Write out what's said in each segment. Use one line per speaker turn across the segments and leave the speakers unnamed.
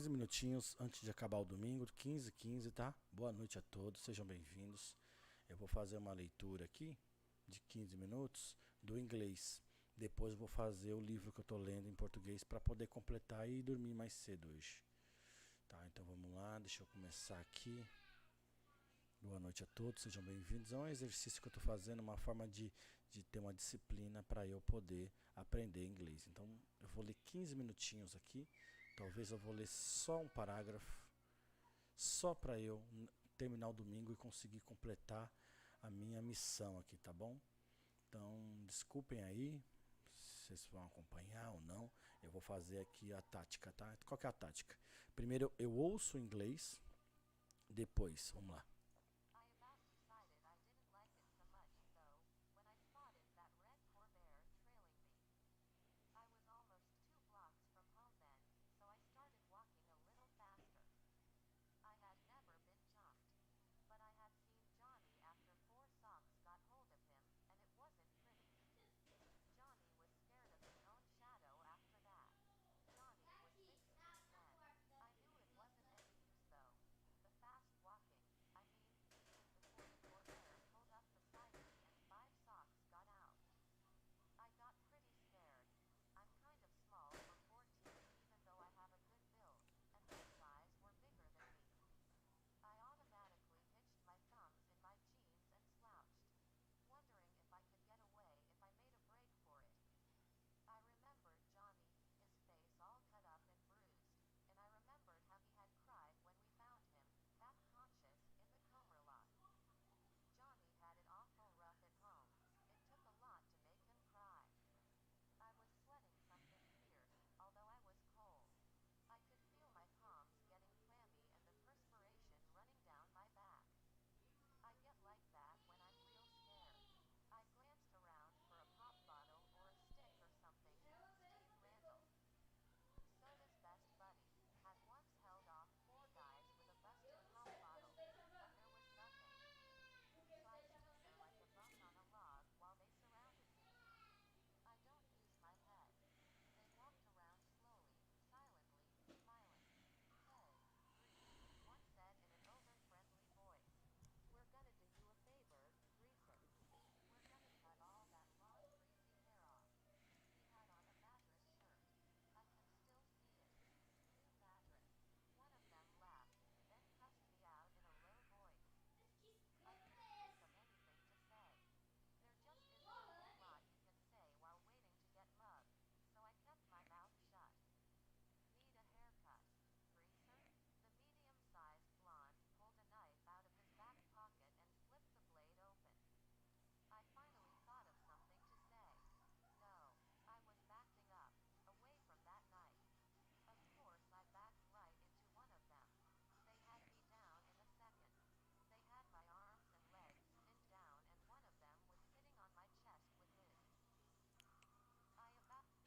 15 minutinhos antes de acabar o domingo, 15, tá? Boa noite a todos, sejam bem-vindos. Eu vou fazer uma leitura aqui de 15 minutos do inglês. Depois eu vou fazer o livro que eu tô lendo em português para poder completar e dormir mais cedo hoje. Tá, então vamos lá, deixa eu começar aqui. Boa noite a todos, sejam bem-vindos. É um exercício que eu estou fazendo, uma forma de ter uma disciplina para eu poder aprender inglês. Então, eu vou ler 15 minutinhos aqui. Talvez eu vou ler só um parágrafo, só para eu terminar o domingo e conseguir completar a minha missão aqui, tá bom? Então, desculpem aí, se vocês vão acompanhar ou não. Eu vou fazer aqui a tática, tá? Qual que é a tática? Primeiro, eu ouço o inglês, depois, vamos lá.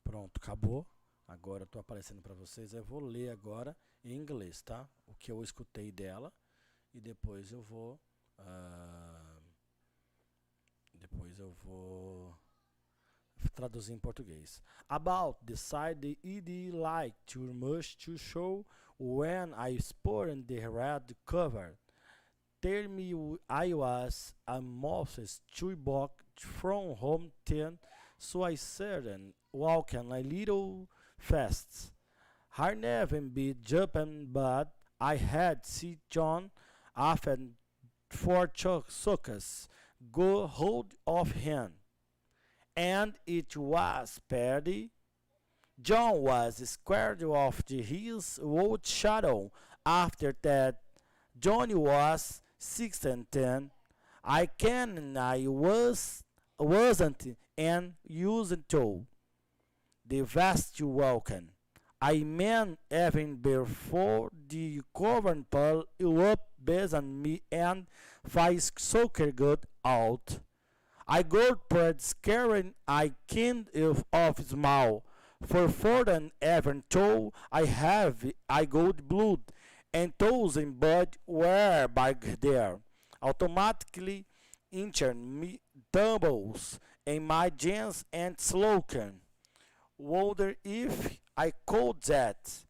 Pronto, acabou. Agora eu tô aparecendo para vocês. Eu vou ler agora em inglês, tá? O que eu escutei dela e depois eu vou traduzir em português. About the side the ed like too much to show when I spotted the red cover. Tell me I was a Moses to walk from home then, so I started walking a little fast. I never been jumping, but I had seen John often for suckers go hold of him, and it was Paddy. John was scared of his old shadow. After that, Johnny was 6 and 10. I wasn't and used to. The vast welcome. I mean even before the covering pull up behind me and face soccer got out. I got pretty scared. I kind of smile. For than ever told I got blood and thousand but were back there. Automatically injured me doubles in my jeans and slogan. Wonder if I could that.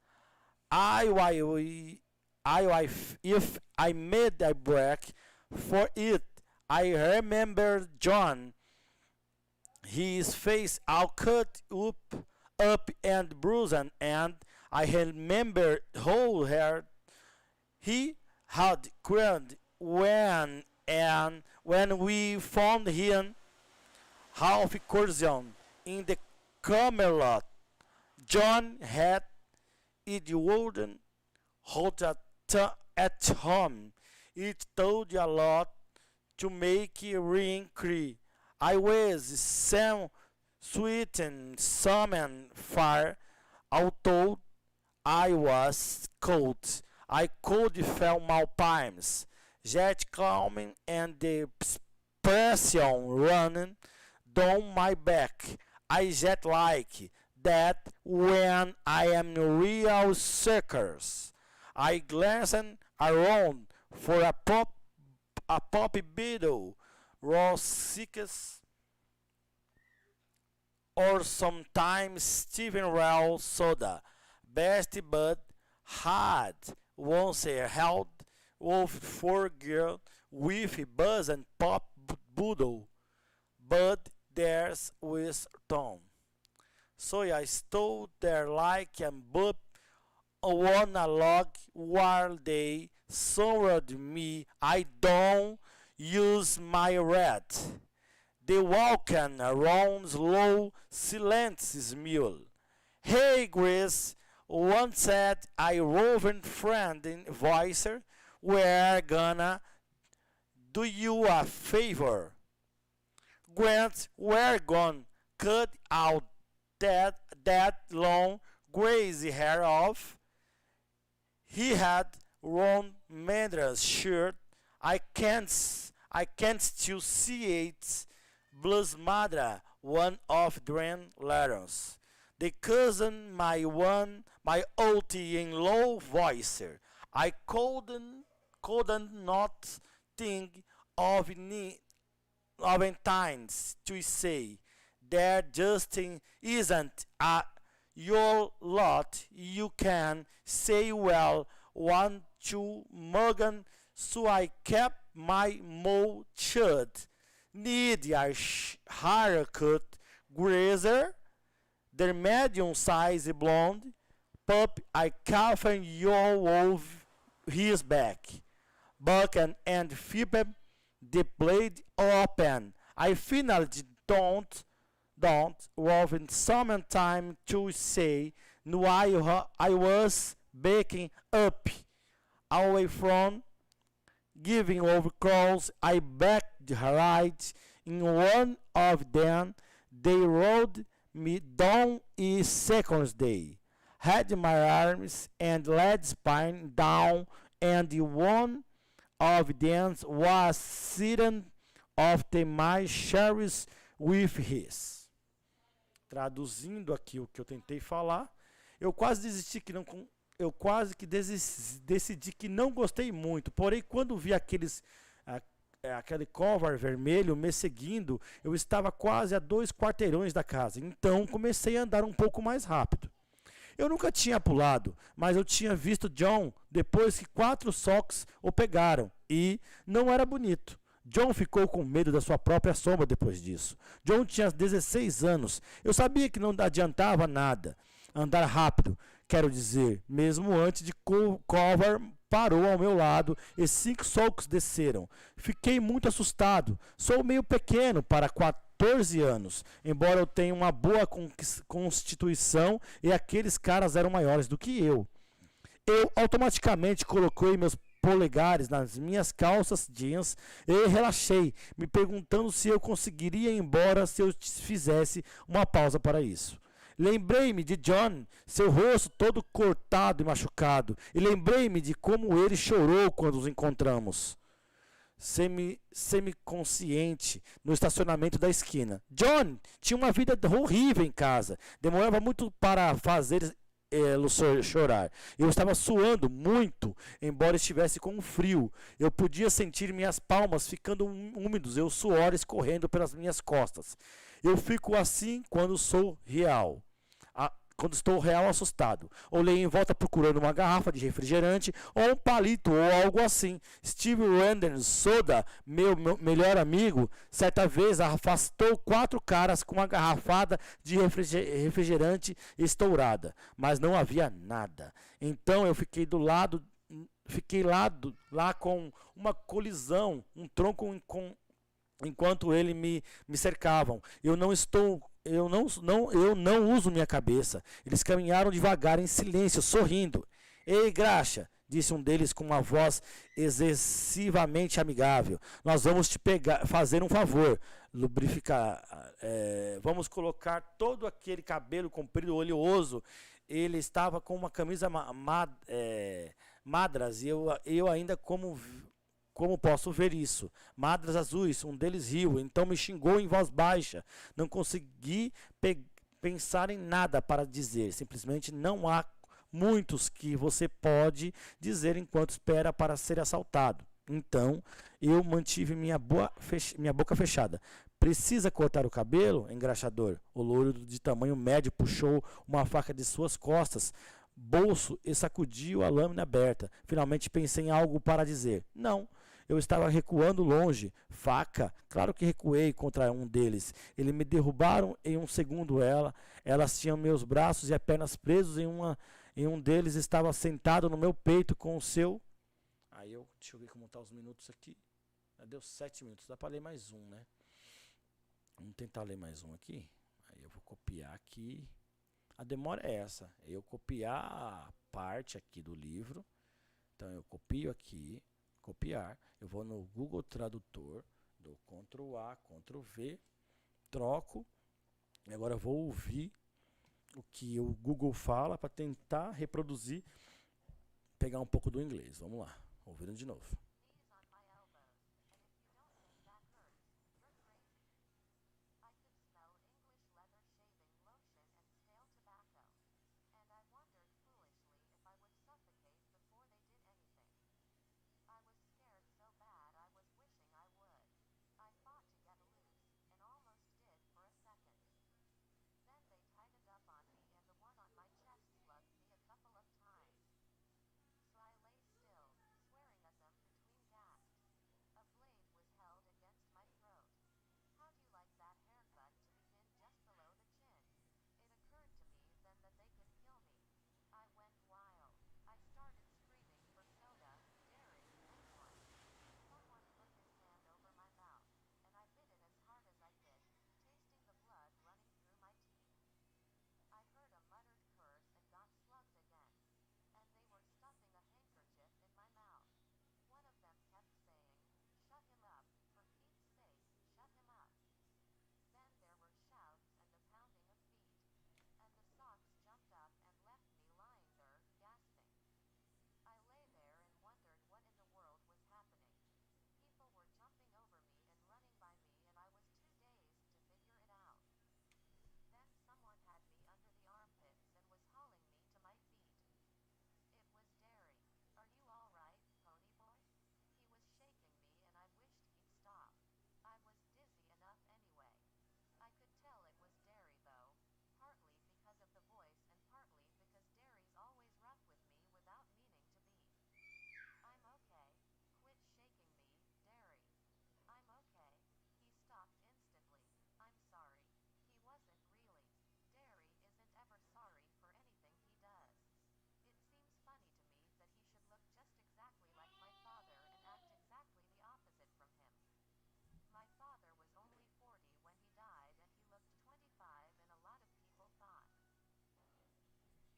If I made a break for it, I remember John, his face all cut up and bruised, and I remember how hard he had cried when we found him half cruising in the Camelot. John had it wouldn't hold at home. It told a lot to make a ring cry. I was some sweet and some fire, although I was cold. I could feel my palms, jet climbing and the expression running down my back. I jet like that when I am in real circus. I glanced around for a poppy beetle, raw sickles, or sometimes Stephen Rail soda. Best Bud had once held wolf for girl with buzz and pop boodle, but theirs was Tom. So I stood there like a bub on a log while they surrounded me. I don't use my red. They walking around slow, silent mule. Hey, Grace, once said I roving friend in voice, we're gonna do you a favor. Grant, we're gonna cut out that long crazy hair off. He had worn Mandra's shirt. I can't still see it. Blues Madra, one of Dren letters. The cousin my auntie in low voice. I couldn't not think of times to say there just isn't your lot. You can say well one to Morgan, so I kept my mouth shut. Need a haircut, grazer, the medium-sized blonde pup I coughed you over his back. Buck and Phoebe, the blade open. I finally don't have some time to say no. I was baking up away from giving over calls. I backed right in one of them. They rode me down in seconds. Day had my arms and legs spine down, and one of them was sitting after my sheriffs with his. Traduzindo aqui o que eu tentei falar, eu quase decidi que não gostei muito. Porém, quando vi aquele cover vermelho me seguindo, eu estava quase a 2 quarteirões da casa. Então, comecei a andar um pouco mais rápido. Eu nunca tinha pulado, mas eu tinha visto John depois que 4 socks o pegaram, e não era bonito. John ficou com medo da sua própria sombra depois disso. John tinha 16 anos. Eu sabia que não adiantava nada andar rápido, quero dizer, mesmo antes de Cover parou ao meu lado e 5 socos desceram. Fiquei muito assustado. Sou meio pequeno para 14 anos, embora eu tenha uma boa constituição, e aqueles caras eram maiores do que eu. Eu automaticamente coloquei meus polegares nas minhas calças jeans e relaxei, me perguntando se eu conseguiria ir embora se eu fizesse uma pausa para isso. Lembrei-me de John, seu rosto todo cortado e machucado, e lembrei-me de como ele chorou quando nos encontramos, semi-consciente, no estacionamento da esquina. John tinha uma vida horrível em casa, demorava muito para fazer chorar. Eu estava suando muito, embora estivesse com frio. Eu podia sentir minhas palmas ficando úmidos e o suor escorrendo pelas minhas costas. Eu fico assim quando sou real. quando estou real assustado. Olhei em volta procurando uma garrafa de refrigerante ou um palito ou algo assim. Steve Wonder Soda, meu melhor amigo, certa vez afastou 4 caras com uma garrafada de refrigerante estourada, mas não havia nada. Então eu fiquei lá com uma colisão, um tronco enquanto ele me cercavam. Eu não uso minha cabeça. Eles caminharam devagar em silêncio, sorrindo. Ei, graxa, disse um deles com uma voz excessivamente amigável. Nós vamos te fazer um favor. Lubrificar. Vamos colocar todo aquele cabelo comprido, oleoso. Ele estava com uma camisa madras e eu ainda como posso ver isso? Madras azuis, um deles riu, então me xingou em voz baixa. Não consegui pensar em nada para dizer. Simplesmente não há muitos que você pode dizer enquanto espera para ser assaltado. Então, eu mantive minha boca fechada. Precisa cortar o cabelo, engraxador? O loiro de tamanho médio puxou uma faca de suas costas, bolso e sacudiu a lâmina aberta. Finalmente pensei em algo para dizer. Não. Eu estava recuando longe. Faca? Claro que recuei contra um deles. Eles me derrubaram em um segundo. Elas tinham meus braços e as pernas presos em um deles estava sentado no meu peito com o seu... deixa eu ver como estão os minutos aqui. Deu 7 minutos. Dá para ler mais um, né? Vamos tentar ler mais um aqui. Aí eu vou copiar aqui. A demora é essa. Eu copiar a parte aqui do livro. Então eu copio aqui. Copiar, eu vou no Google Tradutor, dou Ctrl A, Ctrl V, troco, e agora eu vou ouvir o que o Google fala para tentar reproduzir, pegar um pouco do inglês. Vamos lá, ouvindo de novo.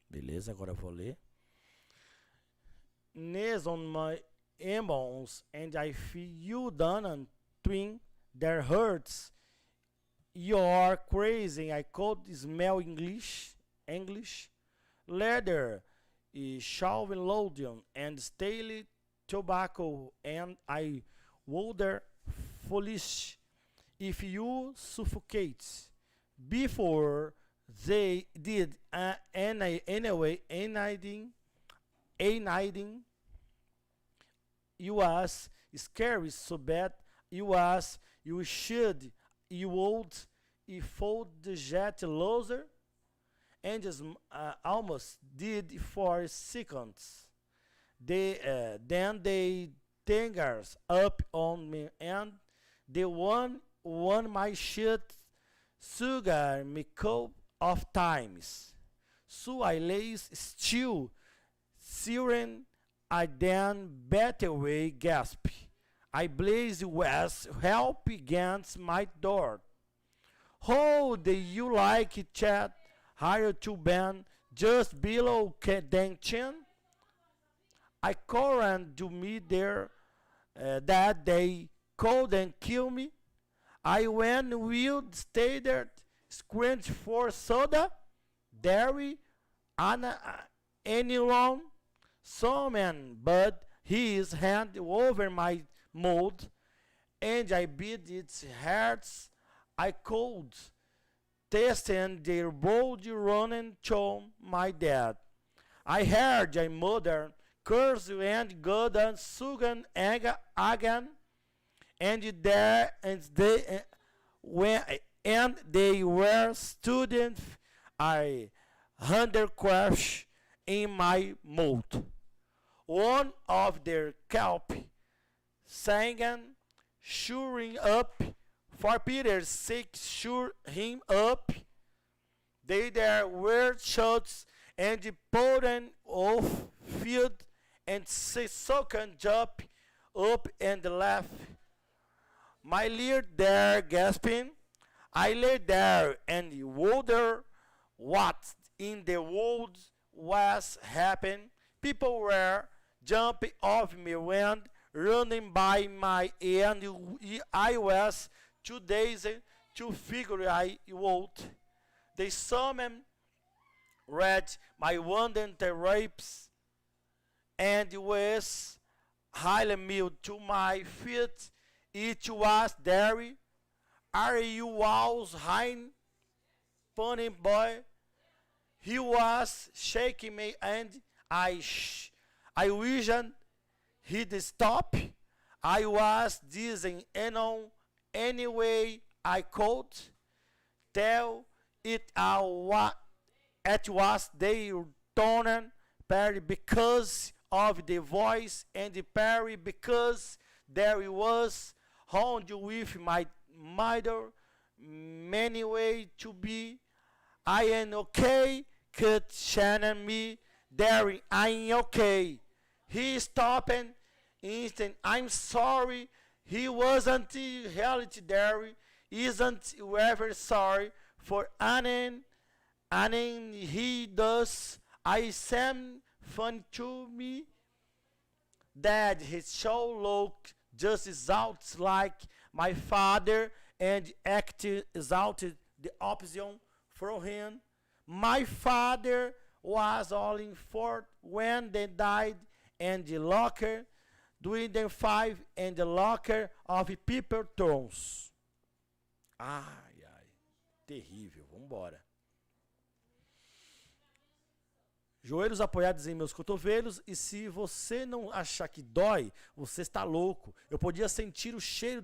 Beleza, agora eu vou ler. Knees on my elbows and I feel you done and twin that hurts. You're crazy. I could smell English, leather, shelving lotion and stale tobacco, and I wonder foolish if you suffocate before they did anyway. Anything you was scary so bad you would if fold the jet loser and just almost did for seconds. Then they fingers up on me, and the one my shit sugar me cup of times. So I lay still, searing I then better way gasp. I blaze west, help against my door. How do you like it, chat? Higher to bend, just below than chin. I current to me there that they couldn't kill me. I went wild, stay there, squint for soda, dairy, any long. Some man, but his hand over my mold, and I beat its hearts. I cold, testing their bold running to my dad. I heard my mother curse and God and sugan again, and there and they when and they were students. I handcraft in my mouth. One of their kelp sang, shoring up, for Peter's sake, sure him up. They there were shots and pouring off field and second jump up and laugh. My lear there gasping, I lay there and wonder what in the world was happening. People were jumping off me when running by my and I was 2 days to figure I would. They summoned read my wooden rapes and was highly meal to my feet. It was there. Are you walls high, funny boy? He was shaking me and I wished he'd stop. I was dizzy and on any way I could tell it what it was they turned Perry because of the voice and the Perry because there was hound with my mother many way to be. I am okay, could Shannon me there I'm okay. He stopped instant. I'm sorry. He wasn't reality there. Isn't ever sorry for Annen. Annen he does. I seem funny to me. That his show looked just as out like my father and acted exalted the opposition from him. My father was all in for when they died and the locker doing them 5 and the locker of people thrones. Ai, ai, terrível, vambora. Joelhos apoiados em meus cotovelos, e se você não achar que dói, você está louco. Eu podia sentir o cheiro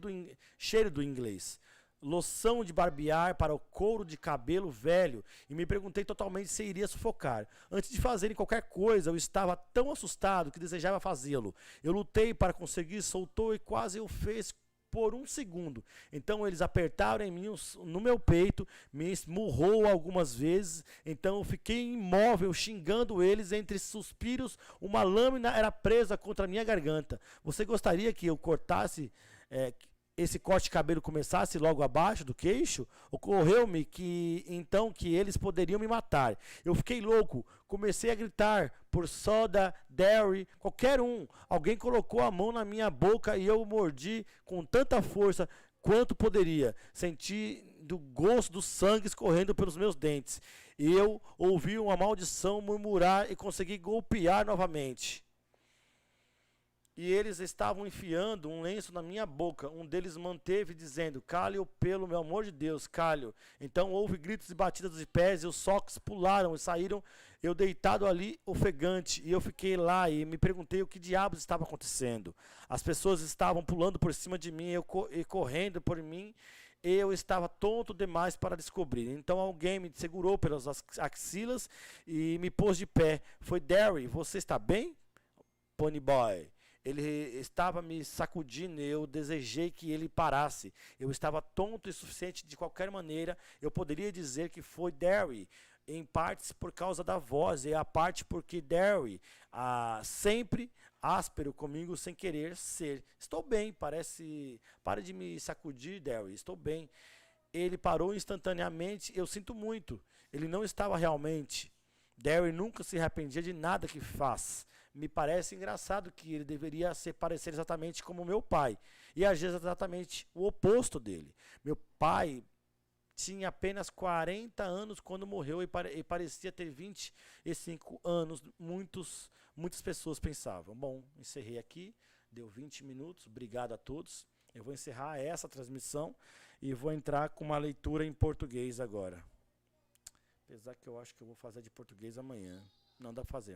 do inglês. Loção de barbear para o couro de cabelo velho, e me perguntei totalmente se iria sufocar. Antes de fazerem qualquer coisa, eu estava tão assustado que desejava fazê-lo. Eu lutei para conseguir, soltou e quase o fez por 1 segundo. Então eles apertaram em mim no meu peito, me esmurrou algumas vezes, então eu fiquei imóvel, xingando eles entre suspiros. Uma lâmina era presa contra a minha garganta. Você gostaria que eu cortasse... esse corte de cabelo começasse logo abaixo do queixo? Ocorreu-me que então que eles poderiam me matar. Eu fiquei louco, comecei a gritar por soda, dairy, qualquer um. Alguém colocou a mão na minha boca e eu mordi com tanta força quanto poderia. Senti do gosto do sangue escorrendo pelos meus dentes. Eu ouvi uma maldição murmurar e consegui golpear novamente. E eles estavam enfiando um lenço na minha boca. Um deles manteve dizendo: cale-o, pelo meu amor de Deus, cale-o. Então houve gritos e batidas de pés e os socos pularam e saíram. Eu deitado ali, ofegante, e eu fiquei lá e me perguntei o que diabos estava acontecendo. As pessoas estavam pulando por cima de mim e correndo por mim. Eu estava tonto demais para descobrir. Então alguém me segurou pelas axilas e me pôs de pé. Foi Derry, você está bem? Pony Boy. Ele estava me sacudindo, eu desejei que ele parasse. Eu estava tonto e suficiente de qualquer maneira. Eu poderia dizer que foi Derry, em partes por causa da voz, e a parte porque Derry, sempre áspero comigo sem querer ser. Estou bem, pare de me sacudir, Derry, estou bem. Ele parou instantaneamente, eu sinto muito. Ele não estava realmente. Derry nunca se arrependia de nada que faz. Me parece engraçado que ele deveria se parecer exatamente como meu pai. E às vezes exatamente o oposto dele. Meu pai tinha apenas 40 anos quando morreu e parecia ter 25 anos. Muitas pessoas pensavam. Bom, encerrei aqui. Deu 20 minutos. Obrigado a todos. Eu vou encerrar essa transmissão e vou entrar com uma leitura em português agora. Apesar que eu acho que eu vou fazer de português amanhã. Não dá pra fazer.